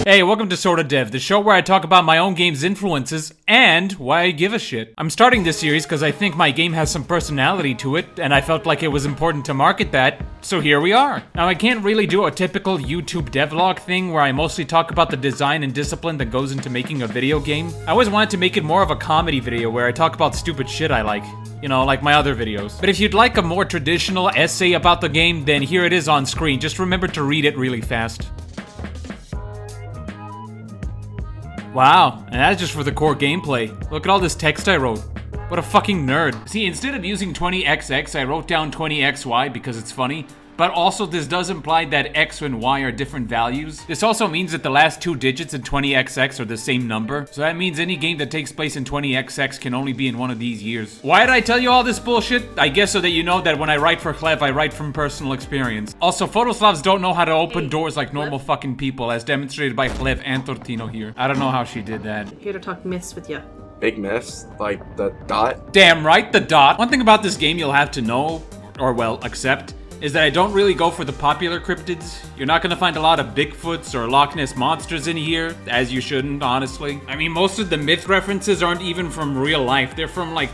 Hey, welcome to Sorta Dev, the show where I talk about my own game's influences and why I give a shit. I'm starting this series because I think my game has some personality to it, and I felt like it was important to market that, so here we are. Now, I can't really do a typical YouTube devlog thing where I mostly talk about the design and discipline that goes into making a video game. I always wanted to make it more of a comedy video where I talk about stupid shit I like. You know, like my other videos. But if you'd like a more traditional essay about the game, then here it is on screen. Just remember to read it really fast. Wow, and that's just for the core gameplay. Look at all this text I wrote. What a fucking nerd. See, instead of using 20XX, I wrote down 20XY because it's funny. But also, this does imply that X and Y are different values. This also means that the last two digits in 20XX are the same number. So that means any game that takes place in 20XX can only be in one of these years. Why did I tell you all this bullshit? I guess so that you know that when I write for Hlev, I write from personal experience. Also, Photoslavs don't know how to open doors like normal fucking people, as demonstrated by Hlev and Tortino here. I don't know how she did that. Here to talk myths with you. Big myths, like the dot. Damn right, the dot. One thing about this game you'll have to know, or well, accept, is that I don't really go for the popular cryptids. You're not gonna find a lot of Bigfoots or Loch Ness monsters in here, as you shouldn't, honestly. I mean, most of the myth references aren't even from real life. They're from, like,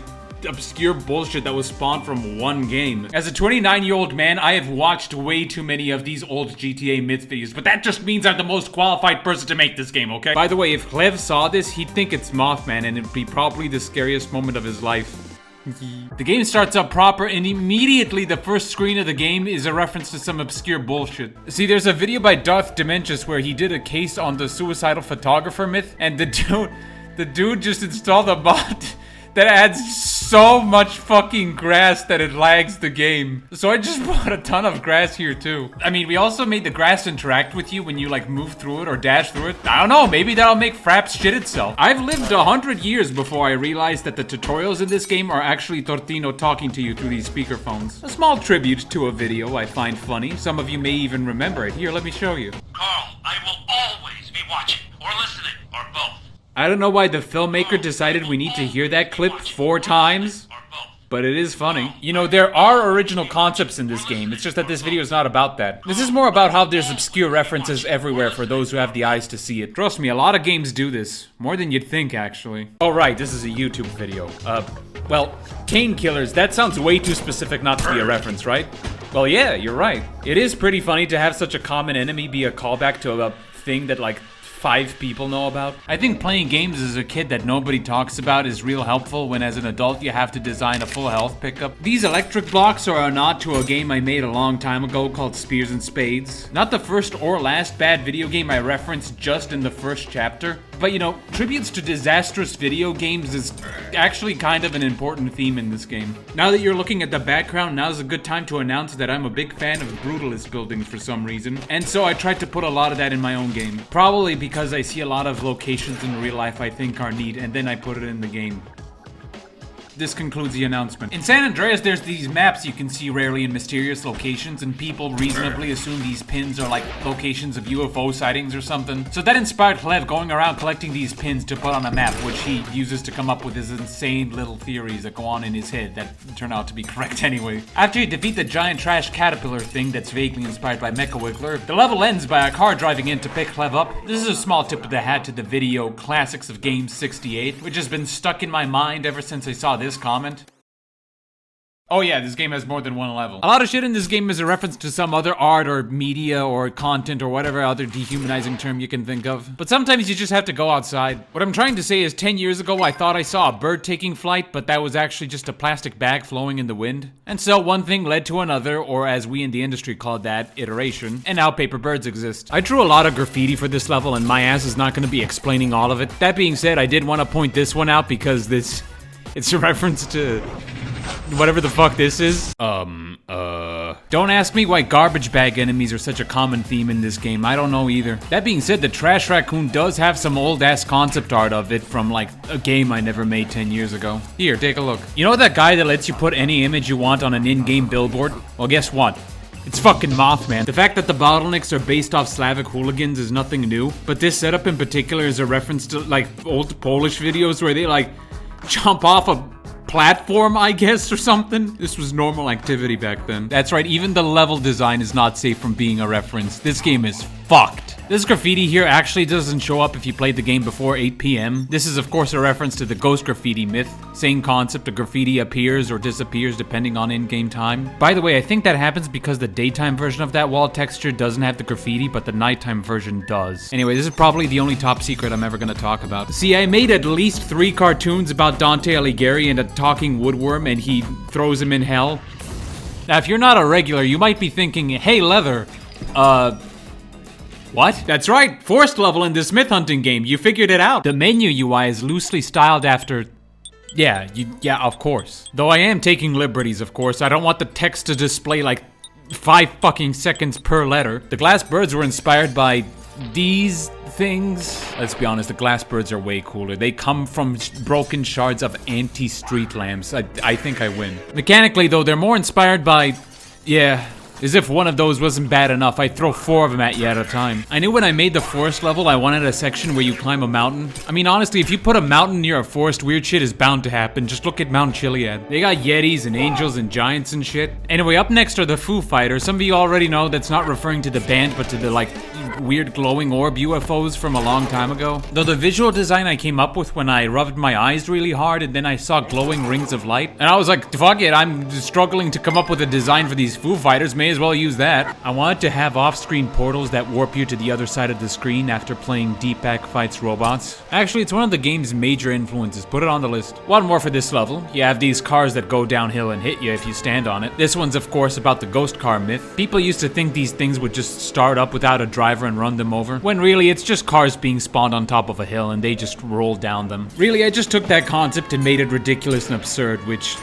obscure bullshit that was spawned from one game. As a 29-year-old man, I have watched way too many of these old GTA myth videos, but that just means I'm the most qualified person to make this game, okay? By the way, if Hlev saw this, he'd think it's Mothman, and it'd be probably the scariest moment of his life. The game starts up proper, and immediately the first screen of the game is a reference to some obscure bullshit. See, there's a video by Darth Dementius where he did a case on the suicidal photographer myth, and the dude just installed a bot that adds so much fucking grass that it lags the game. So I just brought a ton of grass here too. I mean, we also made the grass interact with you when you like move through it or dash through it. I don't know, maybe that'll make Fraps shit itself. I've lived 100 years before I realized that the tutorials in this game are actually Tortino talking to you through these speakerphones. A small tribute to a video I find funny. Some of you may even remember it. Here, let me show you. Carl, I will always be watching, or listening, or both. I don't know why the filmmaker decided we need to hear that clip 4 times, but it is funny. You know, there are original concepts in this game, it's just that this video is not about that. This is more about how there's obscure references everywhere for those who have the eyes to see it. Trust me, a lot of games do this. More than you'd think, actually. Oh right, this is a YouTube video. Well, Cane Killers, that sounds way too specific not to be a reference, right? Well, yeah, you're right. It is pretty funny to have such a common enemy be a callback to a thing that, like, 5 people know about. I think playing games as a kid that nobody talks about is real helpful when as an adult you have to design a full health pickup. These electric blocks are a nod to a game I made a long time ago called Spears and Spades. Not the first or last bad video game I referenced just in the first chapter. But you know, tributes to disastrous video games is actually kind of an important theme in this game. Now that you're looking at the background, now's a good time to announce that I'm a big fan of brutalist buildings for some reason. And so I tried to put a lot of that in my own game. Probably because I see a lot of locations in real life I think are neat, and then I put it in the game. This concludes the announcement. In San Andreas, there's these maps you can see rarely in mysterious locations, and people reasonably assume these pins are like locations of UFO sightings or something. So that inspired Hlev going around collecting these pins to put on a map, which he uses to come up with his insane little theories that go on in his head that turn out to be correct anyway. After you defeat the giant trash caterpillar thing that's vaguely inspired by Mecha Wiggler, the level ends by a car driving in to pick Hlev up. This is a small tip of the hat to the video Classics of Games 68, which has been stuck in my mind ever since I saw this comment. Oh yeah, this game has more than one level. A lot of shit in this game is a reference to some other art or media or content or whatever other dehumanizing term you can think of. But sometimes you just have to go outside. What I'm trying to say is 10 years ago I thought I saw a bird taking flight, but that was actually just a plastic bag flowing in the wind. And so one thing led to another, or as we in the industry call that, iteration, and now paper birds exist. I drew a lot of graffiti for this level and my ass is not gonna be explaining all of it. That being said, I did want to point this one out because it's a reference to whatever the fuck this is. Don't ask me why garbage bag enemies are such a common theme in this game. I don't know either. That being said, the trash raccoon does have some old ass concept art of it from like a game I never made 10 years ago. Here, take a look. You know that guy that lets you put any image you want on an in-game billboard? Well, guess what? It's fucking Mothman. The fact that the bottlenecks are based off Slavic hooligans is nothing new, but this setup in particular is a reference to like old Polish videos where they like jump off a platform, I guess, or something. This was normal activity back then. That's right, even the level design is not safe from being a reference. This game is fucked. This graffiti here actually doesn't show up if you played the game before 8 p.m. This is of course a reference to the ghost graffiti myth. Same concept, a graffiti appears or disappears depending on in-game time. By the way, I think that happens because the daytime version of that wall texture doesn't have the graffiti, but the nighttime version does. Anyway, this is probably the only top secret I'm ever gonna talk about. See, I made at least 3 cartoons about Dante Alighieri and a talking woodworm, and he throws him in hell. Now, if you're not a regular, you might be thinking, hey, Leather, what? That's right, forced level in this myth hunting game. You figured it out. The menu UI is loosely styled after... Yeah, of course. Though I am taking liberties, of course. I don't want the text to display like 5 fucking seconds per letter. The glass birds were inspired by these things. Let's be honest, the glass birds are way cooler. They come from broken shards of anti-street lamps. I think I win. Mechanically, though, they're more inspired by... Yeah... As if one of those wasn't bad enough, I'd throw 4 of them at you at a time. I knew when I made the forest level, I wanted a section where you climb a mountain. I mean, honestly, if you put a mountain near a forest, weird shit is bound to happen. Just look at Mount Chiliad. They got yetis and angels and giants and shit. Anyway, up next are the Foo Fighters. Some of you already know that's not referring to the band, but to the, like, weird glowing orb UFOs from a long time ago. Though the visual design I came up with when I rubbed my eyes really hard and then I saw glowing rings of light. And I was like, fuck it, I'm struggling to come up with a design for these Foo Fighters. May as well use that. I wanted to have off-screen portals that warp you to the other side of the screen after playing Deepak Fights Robots. Actually, it's one of the game's major influences. Put it on the list. One more for this level. You have these cars that go downhill and hit you if you stand on it. This one's of course about the ghost car myth. People used to think these things would just start up without a driver and run them over, when really it's just cars being spawned on top of a hill and they just roll down them. Really, I just took that concept and made it ridiculous and absurd, which...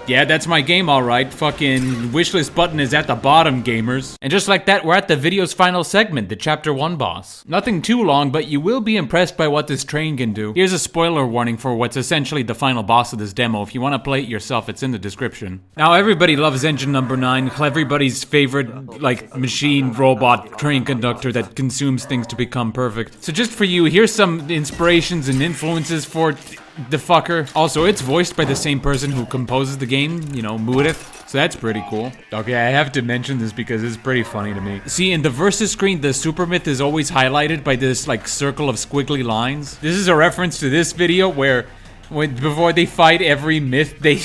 Yeah, that's my game, alright. Fucking wishlist button is at the bottom, gamers. And just like that, we're at the video's final segment, the Chapter 1 boss. Nothing too long, but you will be impressed by what this train can do. Here's a spoiler warning for what's essentially the final boss of this demo. If you want to play it yourself, it's in the description. Now, everybody loves engine number 9, everybody's favorite, like, machine, robot, train conductor that consumes things to become perfect. So just for you, here's some inspirations and influences for... the fucker. Also, it's voiced by the same person who composes the game, you know, Moodith. So that's pretty cool. Okay, I have to mention this because it's pretty funny to me. See, in the versus screen, the super myth is always highlighted by this, like, circle of squiggly lines. This is a reference to this video where, before they fight every myth, they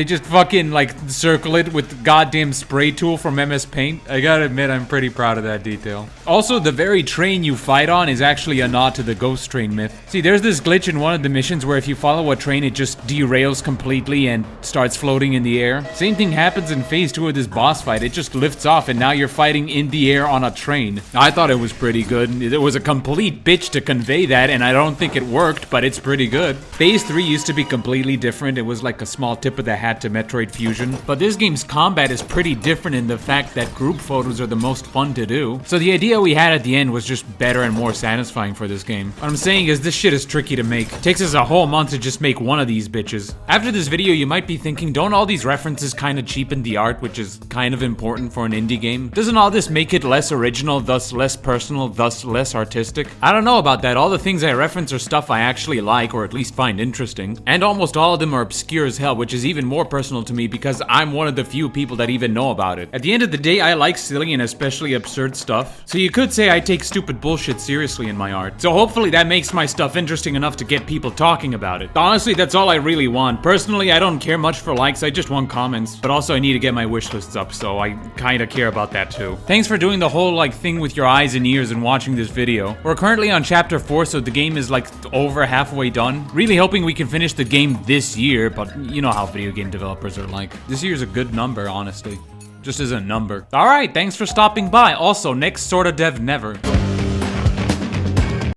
just fucking, like, circle it with the goddamn spray tool from MS Paint. I gotta admit, I'm pretty proud of that detail. Also, the very train you fight on is actually a nod to the ghost train myth. See, there's this glitch in one of the missions where if you follow a train, it just derails completely and starts floating in the air. Same thing happens in phase 2 of this boss fight. It just lifts off and now you're fighting in the air on a train. I thought it was pretty good. It was a complete bitch to convey that, and I don't think it worked, but it's pretty good. Phase 3 used to be completely different. It was like a small tip of the hat to Metroid Fusion. But this game's combat is pretty different in the fact that group photos are the most fun to do. So the idea we had at the end was just better and more satisfying for this game. What I'm saying is this shit is tricky to make. It takes us a whole month to just make one of these bitches. After this video, you might be thinking, don't all these references kind of cheapen the art, which is kind of important for an indie game? Doesn't all this make it less original, thus less personal, thus less artistic? I don't know about that. All the things I reference are stuff I actually like, or at least find interesting. And almost all of them are obscure as hell, which is even more personal to me because I'm one of the few people that even know about it. At the end of the day, I like silly and especially absurd stuff. So you could say I take stupid bullshit seriously in my art. So hopefully that makes my stuff interesting enough to get people talking about it. Honestly, that's all I really want. Personally, I don't care much for likes, I just want comments. But also I need to get my wish lists up, so I kinda care about that too. Thanks for doing the whole like thing with your eyes and ears and watching this video. We're currently on chapter 4, so the game is like over halfway done. Really hoping we can finish the game this year, but you know how video game developers are like. This year's a good number, honestly. Just as a number. Alright, thanks for stopping by. Also, next Sorta Dev Never.